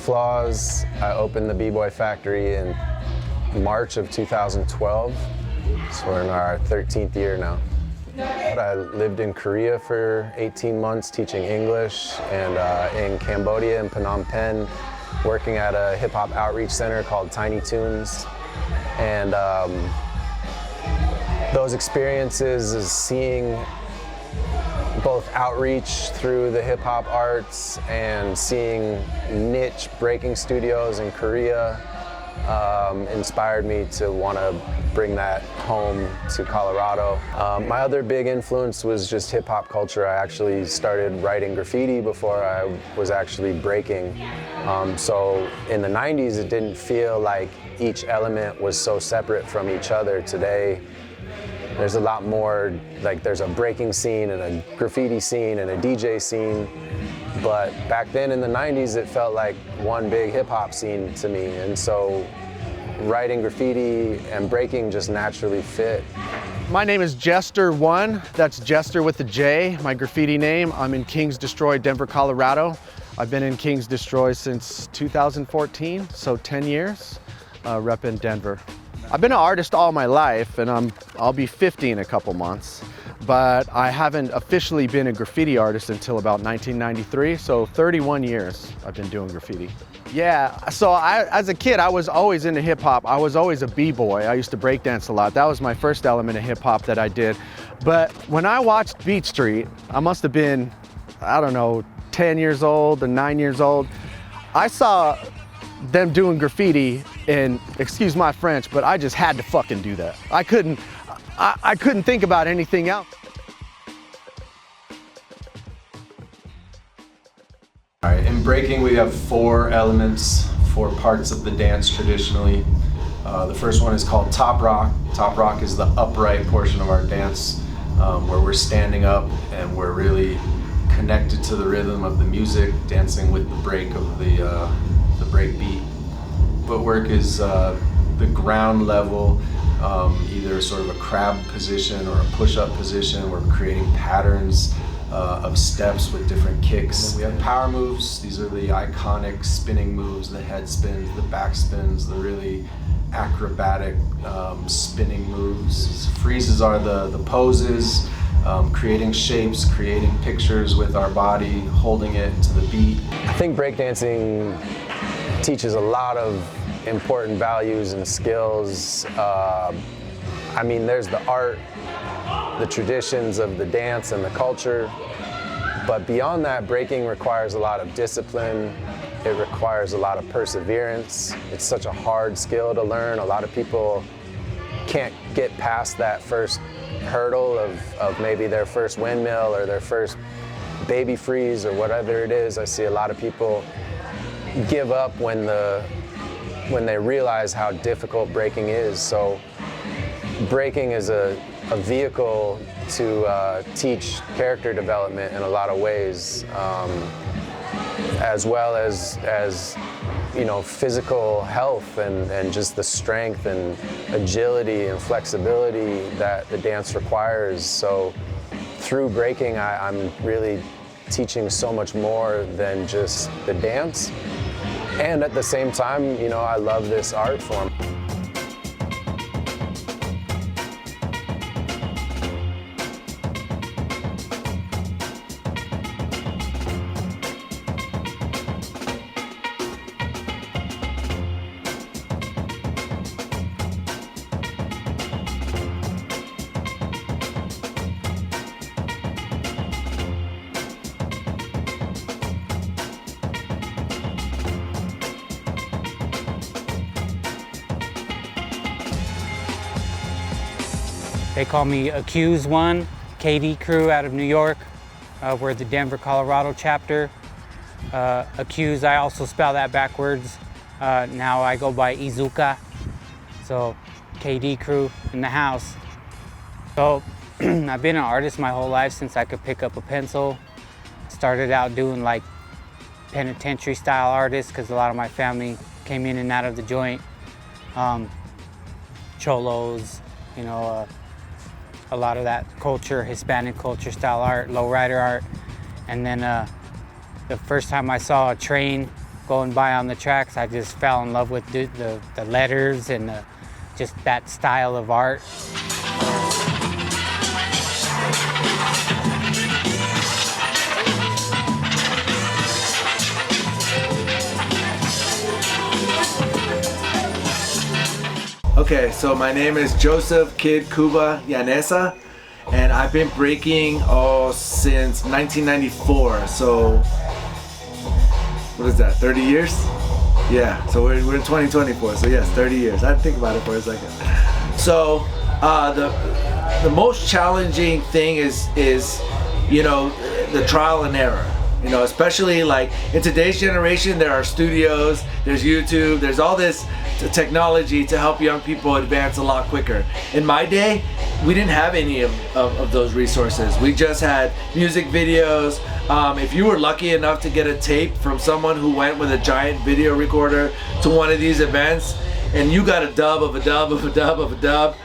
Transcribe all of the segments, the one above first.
Flaws. I opened the B-Boy Factory in March of 2012, so we're in our 13th year now. I lived in Korea for 18 months teaching English, and in Cambodia, in Phnom Penh, working at a hip-hop outreach center called Tiny Toons. And those experiences is seeing both outreach through the hip-hop arts and seeing niche breaking studios in Korea inspired me to want to bring that home to Colorado. My other big influence was just hip-hop culture. I actually started writing graffiti before I was actually breaking. So in the 90s, it didn't feel like each element was so separate from each other. Today, there's a lot more, like there's a breaking scene and a graffiti scene and a DJ scene. But back then in the 90s, it felt like one big hip hop scene to me. And so writing graffiti and breaking just naturally fit. My name is Jester1. That's Jester with a J, my graffiti name. I'm in Kings Destroy, Denver, Colorado. I've been in Kings Destroy since 2014, so 10 years, repping Denver. I've been an artist all my life, and I'll be 50 in a couple months, but I haven't officially been a graffiti artist until about 1993, so 31 years I've been doing graffiti. Yeah, so as a kid, I was always into hip hop. I was always a b-boy. I used to breakdance a lot. That was my first element of hip hop that I did. But when I watched Beat Street, I must have been, I don't know, 10 years old or 9 years old. I saw them doing graffiti, and excuse my French, but I just had to fucking do that. I couldn't think about anything else. All right, in breaking we have 4 elements, 4 parts of the dance traditionally. The first one is called top rock. Top rock is the upright portion of our dance, where we're standing up and we're really connected to the rhythm of the music, dancing with the break of the break beat. Footwork is the ground level, either sort of a crab position or a push-up position. We're creating patterns of steps with different kicks. And we have power moves. These are the iconic spinning moves, the head spins, the back spins, the really acrobatic spinning moves. Freezes are the poses, creating shapes, creating pictures with our body, holding it to the beat. I think breakdancing teaches a lot of important values and skills. I mean, there's the art, the traditions of the dance and the culture, but beyond that, breaking requires a lot of discipline. It requires a lot of perseverance. It's such a hard skill to learn. A lot of people can't get past that first hurdle of maybe their first windmill or their first baby freeze or whatever it is. I see a lot of people give up when they realize how difficult breaking is. So breaking is a vehicle to teach character development in a lot of ways, as well as you know, physical health and just the strength and agility and flexibility that the dance requires. So through breaking, I'm really teaching so much more than just the dance. And at the same time, you know, I love this art form. They call me Accused One, KD Crew out of New York. We're the Denver, Colorado chapter. Accused, I also spell that backwards. Now I go by Izuka. So KD Crew in the house. So I've been an artist my whole life since I could pick up a pencil. Started out doing like penitentiary style artists because a lot of my family came in and out of the joint. Cholos, you know, a lot of that culture, Hispanic culture style art, lowrider art. And then the first time I saw a train going by on the tracks, I just fell in love with the letters and just that style of art. Okay, so my name is Joseph Kid Cuba Llaneza, and I've been breaking since 1994. So what is that, 30 years? Yeah, so we're in 2024, so yes, 30 years. I had to think about it for a second. So the most challenging thing is you know, the trial and error. You know, especially like in today's generation, there are studios, there's YouTube, there's all this technology to help young people advance a lot quicker. In my day, we didn't have any of those resources. We just had music videos. If you were lucky enough to get a tape from someone who went with a giant video recorder to one of these events, and you got a dub of a dub of a dub of a dub,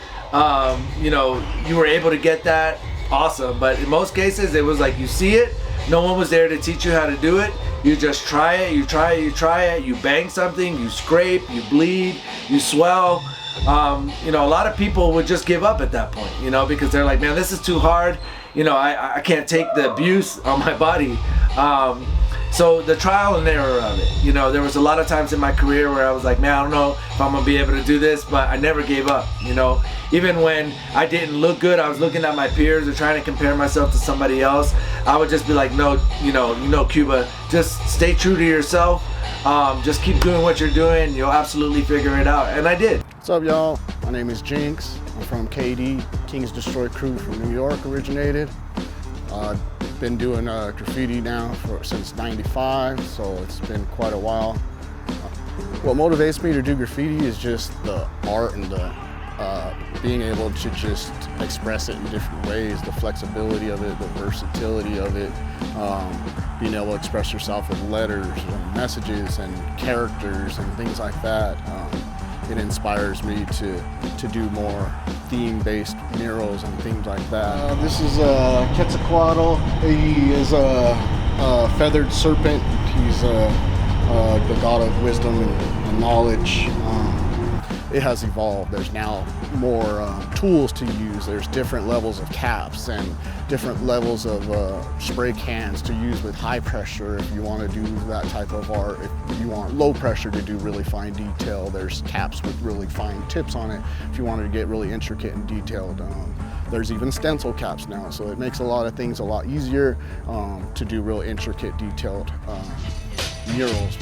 you know, you were able to get that, awesome. But in most cases, it was like you see it, no one was there to teach you how to do it. You just try it, you try it, you try it, you bang something, you scrape, you bleed, you swell. You know, a lot of people would just give up at that point, you know, because they're like, man, this is too hard. You know, I can't take the abuse on my body. So the trial and error of it, you know, there was a lot of times in my career where I was like, man, I don't know if I'm gonna be able to do this, but I never gave up, you know. Even when I didn't look good, I was looking at my peers or trying to compare myself to somebody else. I would just be like, no, you know, Cuba, just stay true to yourself. Just keep doing what you're doing. You'll absolutely figure it out. And I did. What's up, y'all? My name is Jinx. I'm from KD, Kings Destroy crew from New York, originated. Been doing graffiti now since '95, so it's been quite a while. What motivates me to do graffiti is just the art and the being able to just express it in different ways, the flexibility of it, the versatility of it, being able to express yourself with letters and messages and characters and things like that. It inspires me to do more theme-based murals and things like that. This is Quetzalcoatl. He is a feathered serpent. He's the god of wisdom and knowledge. It has evolved. There's now more tools to use. There's different levels of caps and different levels of spray cans to use with high pressure if you want to do that type of art. If you want low pressure to do really fine detail, there's caps with really fine tips on it. If you wanted to get really intricate and detailed, there's even stencil caps now. So it makes a lot of things a lot easier to do real intricate, detailed murals.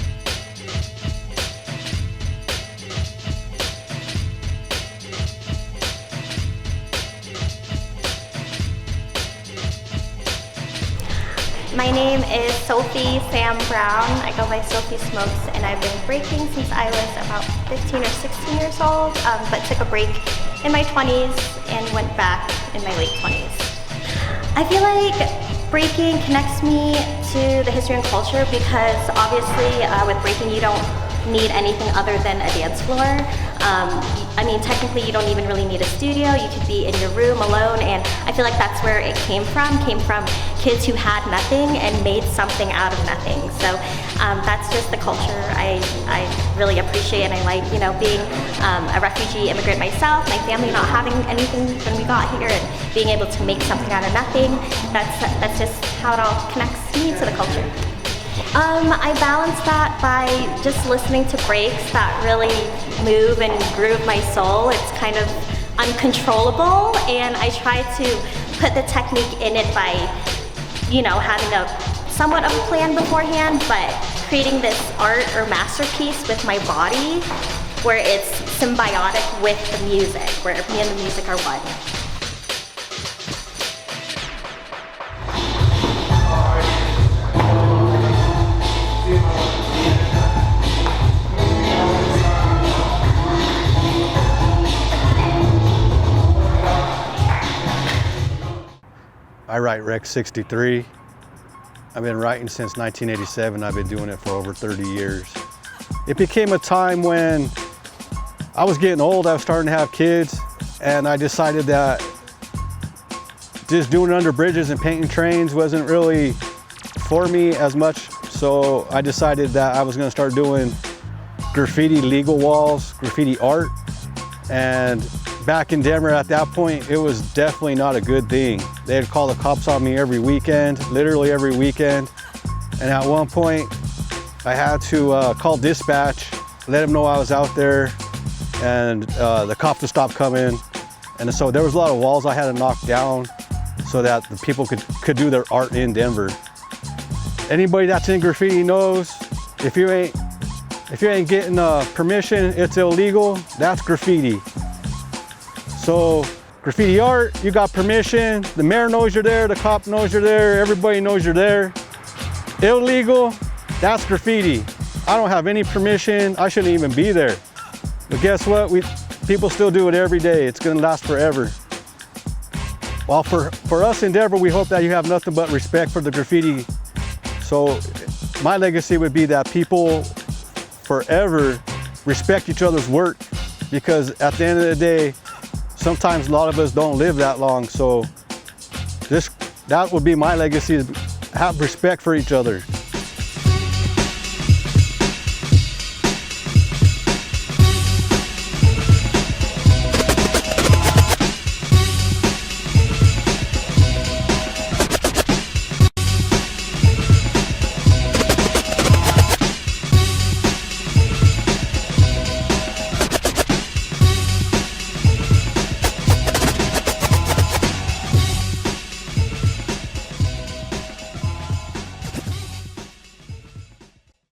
My name is Sophie Sam Brown. I go by Sophie Smokes, and I've been breaking since I was about 15 or 16 years old, but took a break in my 20s and went back in my late 20s. I feel like breaking connects me to the history and culture because obviously with breaking you don't need anything other than a dance floor. I mean, technically you don't even really need a studio. You could be in your room alone, and I feel like that's where it came from kids who had nothing and made something out of nothing. So that's just the culture I really appreciate, and I like, you know, being a refugee immigrant myself, my family not having anything when we got here and being able to make something out of nothing. That's just how it all connects me to the culture. I balance that by just listening to breaks that really move and groove my soul. It's kind of uncontrollable, and I try to put the technique in it by, you know, having a somewhat of a plan beforehand, but creating this art or masterpiece with my body where it's symbiotic with the music, where me and the music are one. I write Rec 63. I've been writing since 1987. I've been doing it for over 30 years. It became a time when I was getting old, I was starting to have kids, and I decided that just doing it under bridges and painting trains wasn't really for me as much. So I decided that I was gonna start doing graffiti legal walls, graffiti art. And back in Denver at that point, it was definitely not a good thing. They'd call the cops on me every weekend, literally every weekend. And at one point, I had to call dispatch, let them know I was out there, and the cops would stop coming. And so there was a lot of walls I had to knock down so that the people could do their art in Denver. Anybody that's in graffiti knows if you ain't getting permission, it's illegal. That's graffiti. So graffiti art, you got permission. The mayor knows you're there. The cop knows you're there. Everybody knows you're there. Illegal, that's graffiti. I don't have any permission. I shouldn't even be there. But guess what? People still do it every day. It's gonna last forever. Well, for us in Denver, we hope that you have nothing but respect for the graffiti. So my legacy would be that people forever respect each other's work, because at the end of the day, sometimes a lot of us don't live that long. So that would be my legacy, is have respect for each other.